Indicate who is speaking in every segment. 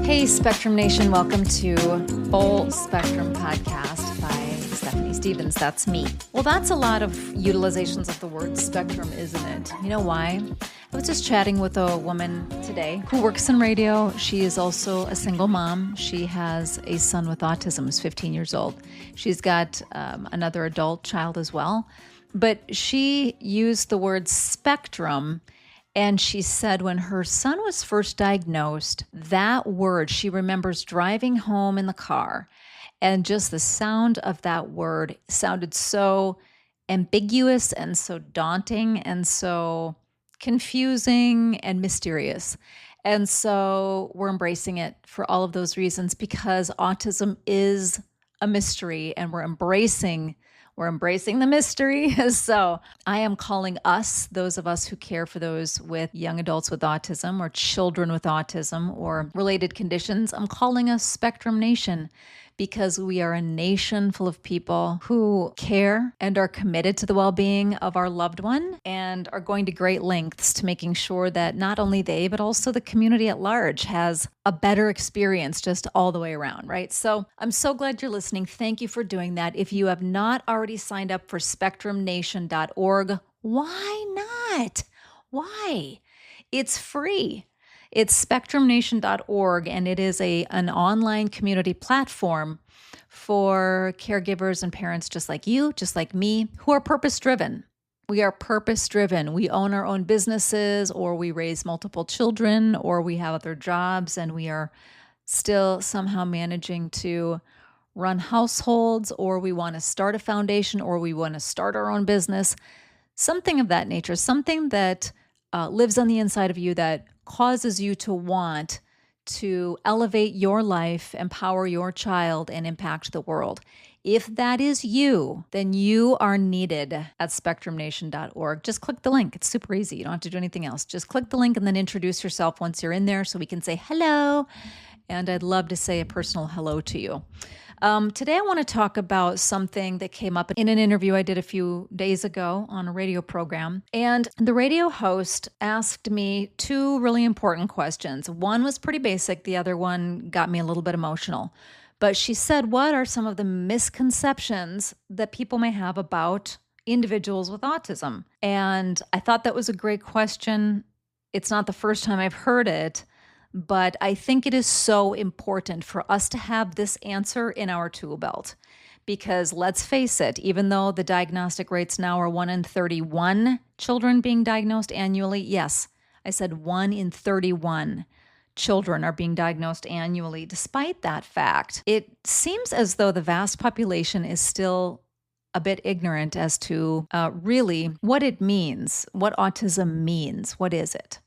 Speaker 1: Hey, Spectrum Nation, welcome to Full Spectrum Podcast by Stephanie Stevens. That's me. Well, that's a lot of utilizations of the word spectrum, isn't it? You know why? I was just chatting with a woman today who works in radio. She is also a single mom. She has a son with autism who's 15 years old. She's got another adult child as well. But she used the word spectrum. And she said when her son was first diagnosed, that word, she remembers driving home in the car, and just the sound of that word sounded so ambiguous and so daunting and so confusing and mysterious. And so we're embracing it for all of those reasons, because autism is a mystery and we're embracing the mystery. So I am calling us, those of us who care for those with young adults with autism or children with autism or related conditions, I'm calling us Spectrum Nation, because we are a nation full of people who care and are committed to the well-being of our loved one and are going to great lengths to making sure that not only they, but also the community at large has a better experience just all the way around, right? So I'm so glad you're listening. Thank you for doing that. If you have not already signed up for spectrumnation.org, why not? Why? It's free. It's spectrumnation.org, and it is an online community platform for caregivers and parents just like you, just like me, who are purpose-driven. We are purpose-driven. We own our own businesses, or we raise multiple children, or we have other jobs, and we are still somehow managing to run households, or we want to start a foundation, or we want to start our own business, something of that nature, something that lives on the inside of you that causes you to want to elevate your life, empower your child, and impact the world. If that is you, then you are needed at spectrumnation.org. Just click the link. It's super easy. You don't have to do anything else. Just click the link and then introduce yourself once you're in there so we can say hello. And I'd love to say a personal hello to you. Today, I want to talk about something that came up in an interview I did a few days ago on a radio program. And the radio host asked me two really important questions. One was pretty basic. The other one got me a little bit emotional. But she said, what are some of the misconceptions that people may have about individuals with autism? And I thought that was a great question. It's not the first time I've heard it. But I think it is so important for us to have this answer in our tool belt, because let's face it, even though the diagnostic rates now are 1 in 31 children being diagnosed annually, yes, I said 1 in 31 children are being diagnosed annually. Despite that fact, it seems as though the vast population is still a bit ignorant as to really what it means, what autism means. What is it?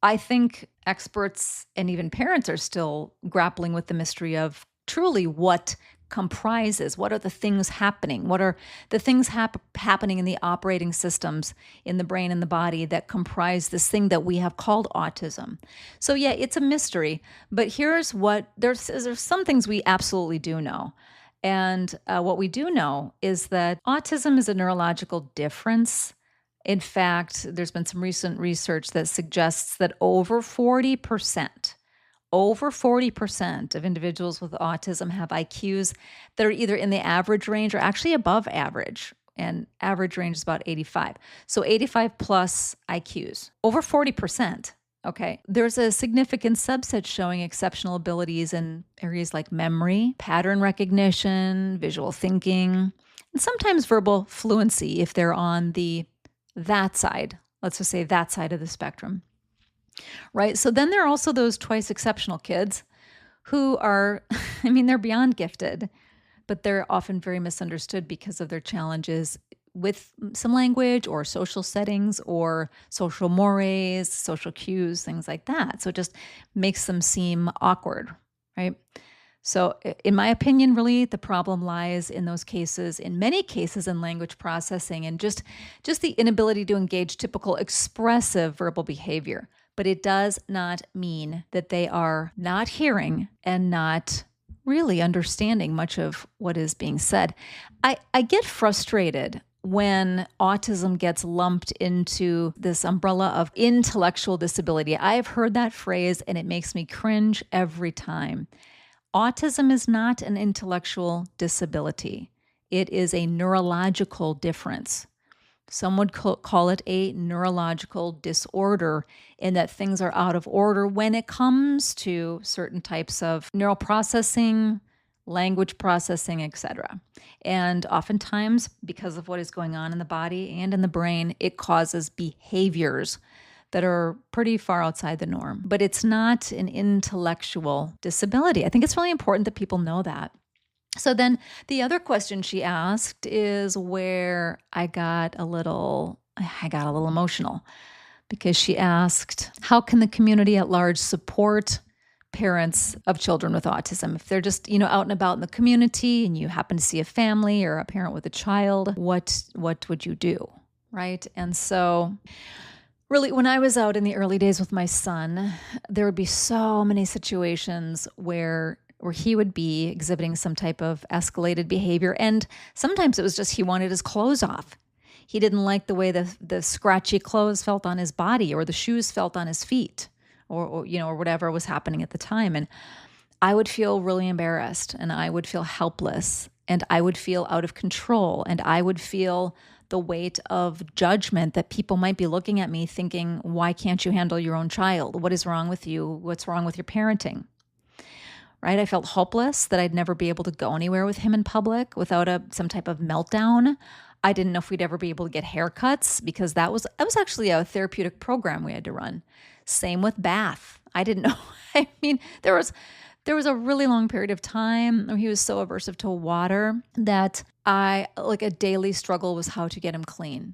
Speaker 1: I think experts and even parents are still grappling with the mystery of truly what comprises, what are the things happening, what are the things happening in the operating systems in the brain and the body that comprise this thing that we have called autism. So yeah, it's a mystery, but here's what, there's some things we absolutely do know. And what we do know is that autism is a neurological difference. In fact, there's been some recent research that suggests that over 40% of individuals with autism have IQs that are either in the average range or actually above average. And average range is about 85. So 85 plus IQs, over 40%. Okay. There's a significant subset showing exceptional abilities in areas like memory, pattern recognition, visual thinking, and sometimes verbal fluency if they're on that side, let's just say that side of the spectrum, right? So then there are also those twice exceptional kids who are, they're beyond gifted, but they're often very misunderstood because of their challenges with some language or social settings or social mores, social cues, things like that. So it just makes them seem awkward, right? So in my opinion, really, the problem lies in those cases, in many cases in language processing and just the inability to engage typical expressive verbal behavior. But it does not mean that they are not hearing and not really understanding much of what is being said. I get frustrated when autism gets lumped into this umbrella of intellectual disability. I've heard that phrase and it makes me cringe every time. Autism is not an intellectual disability. It is a neurological difference. Some would call it a neurological disorder, in that things are out of order when it comes to certain types of neural processing, language processing, etc. And oftentimes, because of what is going on in the body and in the brain, it causes behaviors that are pretty far outside the norm. But it's not an intellectual disability. I think it's really important that people know that. So then the other question she asked is where I got a little emotional, because she asked, how can the community at large support parents of children with autism? If they're just, out and about in the community and you happen to see a family or a parent with a child, what would you do? Right? And so really, when I was out in the early days with my son, there would be so many situations where he would be exhibiting some type of escalated behavior. And sometimes it was just he wanted his clothes off. He didn't like the way the scratchy clothes felt on his body, or the shoes felt on his feet, or whatever was happening at the time. And I would feel really embarrassed, and I would feel helpless, and I would feel out of control, and I would feel the weight of judgment that people might be looking at me thinking, why can't you handle your own child? What is wrong with you? What's wrong with your parenting? Right? I felt hopeless that I'd never be able to go anywhere with him in public without some type of meltdown. I didn't know if we'd ever be able to get haircuts, because that was actually a therapeutic program we had to run. Same with bath. I didn't know. I mean, there was a really long period of time where he was so aversive to water that a daily struggle was how to get him clean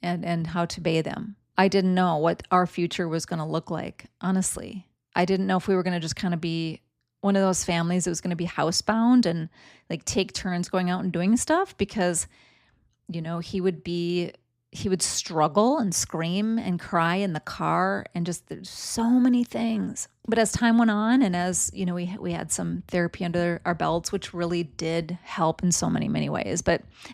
Speaker 1: and how to bathe him. I didn't know what our future was going to look like, honestly. I didn't know if we were going to just kind of be one of those families that was going to be housebound and take turns going out and doing stuff, because, he would struggle and scream and cry in the car, and just there's so many things. But as time went on, and as, we had some therapy under our belts, which really did help in so many, many ways.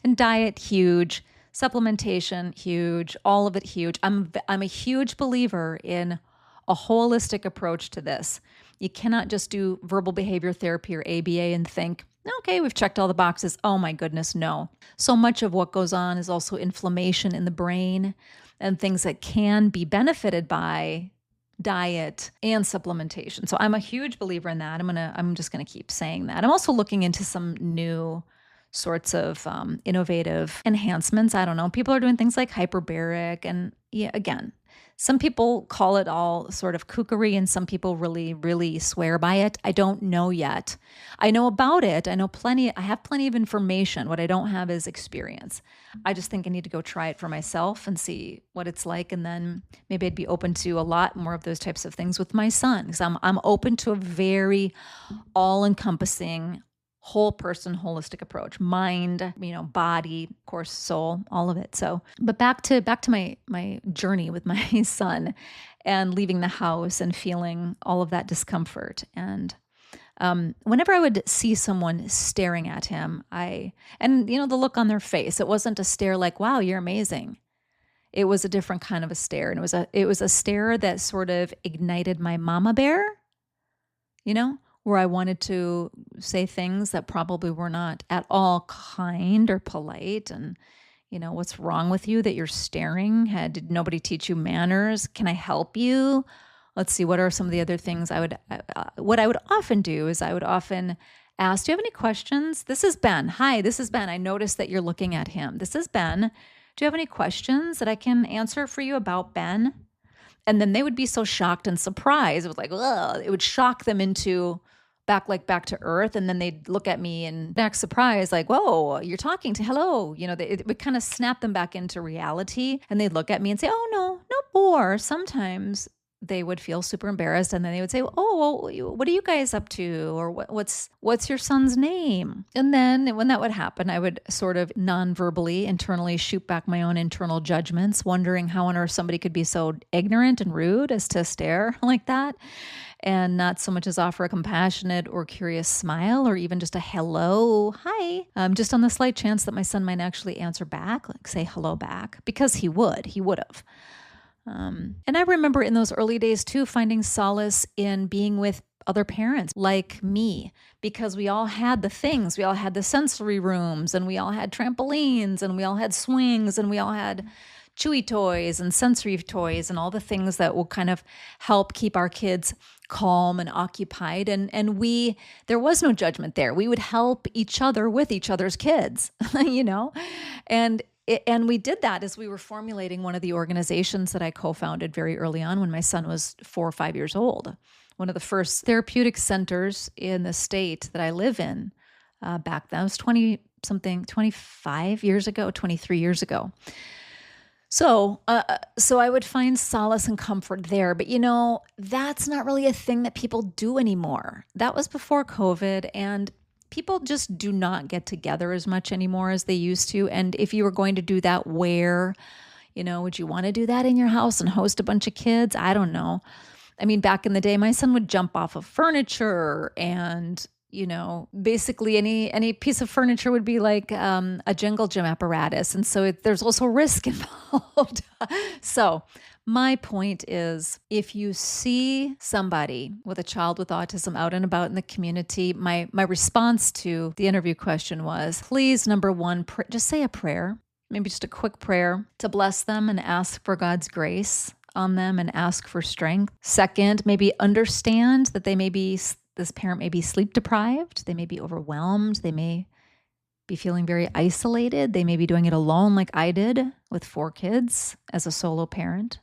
Speaker 1: And diet, huge. Supplementation, huge. All of it, huge. I'm a huge believer in a holistic approach to this. You cannot just do verbal behavior therapy or ABA and think, okay, we've checked all the boxes. Oh my goodness, no. So much of what goes on is also inflammation in the brain and things that can be benefited by diet and supplementation. So I'm a huge believer in that. I'm just gonna keep saying that. I'm also looking into some new sorts of innovative enhancements. I don't know. People are doing things like hyperbaric, and again, some people call it all sort of kookery, and some people really, really swear by it. I don't know yet. I know about it. I have plenty of information. What I don't have is experience. I just think I need to go try it for myself and see what it's like. And then maybe I'd be open to a lot more of those types of things with my son, because I'm open to a very all-encompassing, whole person, holistic approach, mind, body, of course, soul, all of it. So, but back to my journey with my son and leaving the house and feeling all of that discomfort. And whenever I would see someone staring at him, the look on their face, it wasn't a stare like, wow, you're amazing. It was a different kind of a stare. And it was a stare that sort of ignited my mama bear, where I wanted to say things that probably were not at all kind or polite. And, what's wrong with you that you're staring? Did nobody teach you manners? Can I help you? Let's see, what are some of the other things what I would often do is I would often ask, do you have any questions? This is Ben. Hi, this is Ben. I noticed that you're looking at him. This is Ben. Do you have any questions that I can answer for you about Ben? And then they would be so shocked and surprised. It was like, ugh, it would shock them into back to earth. And then they'd look at me and back surprised, like, whoa, you're talking to, hello. It would kind of snap them back into reality. And they'd look at me and say, oh, no, or sometimes they would feel super embarrassed, and then they would say, "Oh, well, what are you guys up to?" Or what's your son's name? And then when that would happen, I would sort of non-verbally internally shoot back my own internal judgments, wondering how on earth somebody could be so ignorant and rude as to stare like that, and not so much as offer a compassionate or curious smile, or even just a hello, hi, just on the slight chance that my son might actually answer back, like say hello back, because he would have. And I remember in those early days too, finding solace in being with other parents like me, because we all had the things. We all had the sensory rooms, and we all had trampolines, and we all had swings, and we all had chewy toys and sensory toys, and all the things that will kind of help keep our kids calm and occupied. And there was no judgment there. We would help each other with each other's kids, And we did that as we were formulating one of the organizations that I co-founded very early on when my son was 4 or 5 years old. One of the first therapeutic centers in the state that I live in back then. It was 25 years ago, 23 years ago. So I would find solace and comfort there. But, that's not really a thing that people do anymore. That was before COVID, and people just do not get together as much anymore as they used to. And if you were going to do that, where, would you want to do that in your house and host a bunch of kids? I don't know. I mean, back in the day, my son would jump off of furniture, and, basically any piece of furniture would be like a jungle gym apparatus. And so there's also risk involved. So my point is, if you see somebody with a child with autism out and about in the community, my response to the interview question was, please, number one, just say a prayer, maybe just a quick prayer to bless them and ask for God's grace on them and ask for strength. Second, maybe understand that this parent may be sleep deprived. They may be overwhelmed. They may be feeling very isolated. They may be doing it alone like I did with 4 kids as a solo parent.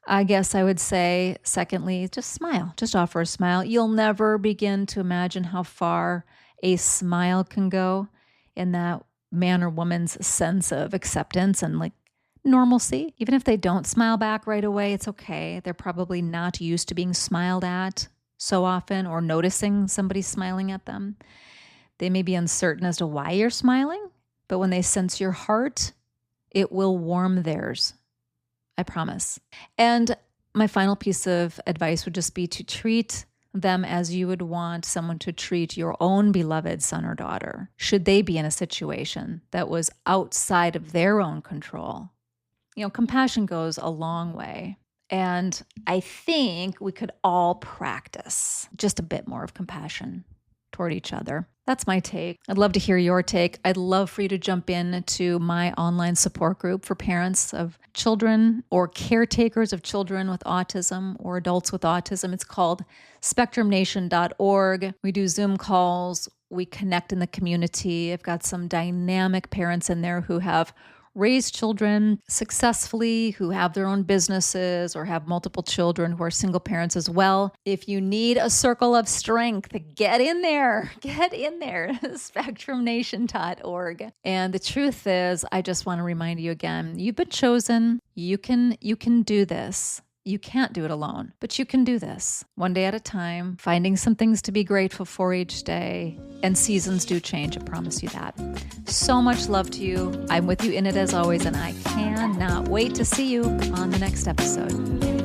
Speaker 1: I guess I would say, secondly, just smile. Just offer a smile. You'll never begin to imagine how far a smile can go in that man or woman's sense of acceptance and like normalcy. Even if they don't smile back right away, it's okay. They're probably not used to being smiled at so often or noticing somebody smiling at them. They may be uncertain as to why you're smiling, but when they sense your heart, it will warm theirs. I promise. And my final piece of advice would just be to treat them as you would want someone to treat your own beloved son or daughter, should they be in a situation that was outside of their own control. Compassion goes a long way. And I think we could all practice just a bit more of compassion toward each other. That's my take. I'd love to hear your take. I'd love for you to jump into my online support group for parents of children or caretakers of children with autism or adults with autism. It's called spectrumnation.org. We do Zoom calls. We connect in the community. I've got some dynamic parents in there who have raised children successfully, who have their own businesses or have multiple children, who are single parents as well. If you need a circle of strength, get in there, spectrumnation.org. And the truth is, I just want to remind you again, you've been chosen. You can do this. You can't do it alone, but you can do this one day at a time, finding some things to be grateful for each day. And seasons do change, I promise you that. So much love to you. I'm with you in it as always, and I cannot wait to see you on the next episode.